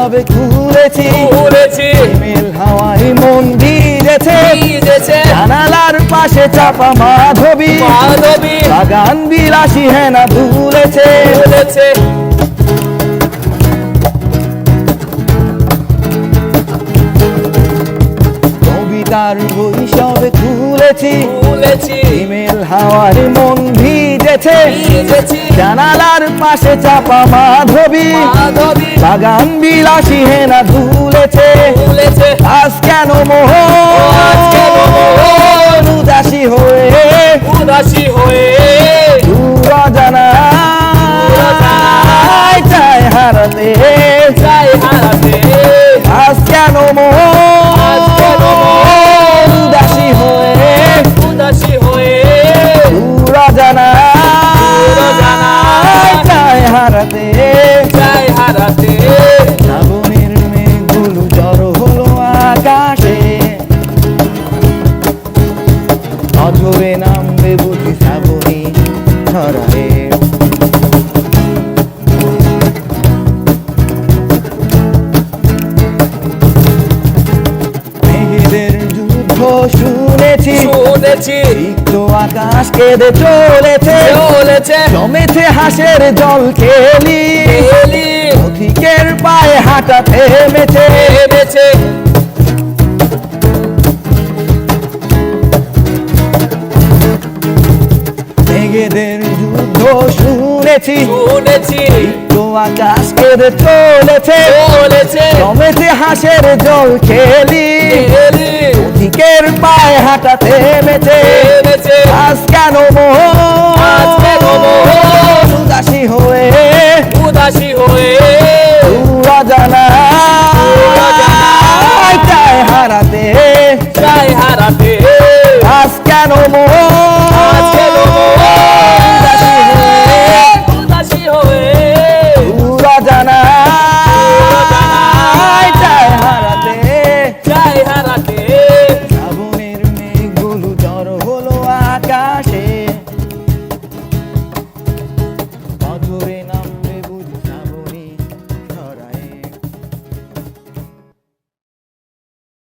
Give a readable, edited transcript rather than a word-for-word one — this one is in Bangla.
সবে খুলেছি মেল হাওয়ায় মন ভিজেছে জানালার পাশে চাপা মাধবী বাগান বিলাসী হেনা দুলেছে কবিতার বই সবে খুলেছি মেল হাওয়ার মন ভিজেছে জানালার পাশে চাপা মাধবী বাগান বিলাসী হেনা দুলেছে আজ কেন মোহন উদাসী হয়ে দূর অজানায় চাই হারাতে আজ কেন মোহন উদাসী হয়ে দূর অজানায় চাই হারাতে শ্রাবণের মেঘগুলো জড়ো হলো আকাশে অঝরে নামবে বুঝি শ্রাবণী ছড়ায়ে মেঘেদের যুদ্ধ শুনেছি রিক্ত আকাশ কেঁদে চলেছে জমেছে হাসের জল খেলি পথিকের পায়ে হাঁটা থেমেছে মেঘেদের যুদ্ধ শুনেছি রিক্ত আকাশ কেঁদে চলেছে জমেছে হাসের জল খেলি পথিকের পায়ে হাঁটা থেমেছে আজ কেন মোহন উদাসী হয়ে দূর অজানায় চাই হারাতে আজ কেন মোহন দূর অজানায় চাই হারাতে শ্রাবণের মেঘগুলো জড়ো হলো আকাশে অঝরে না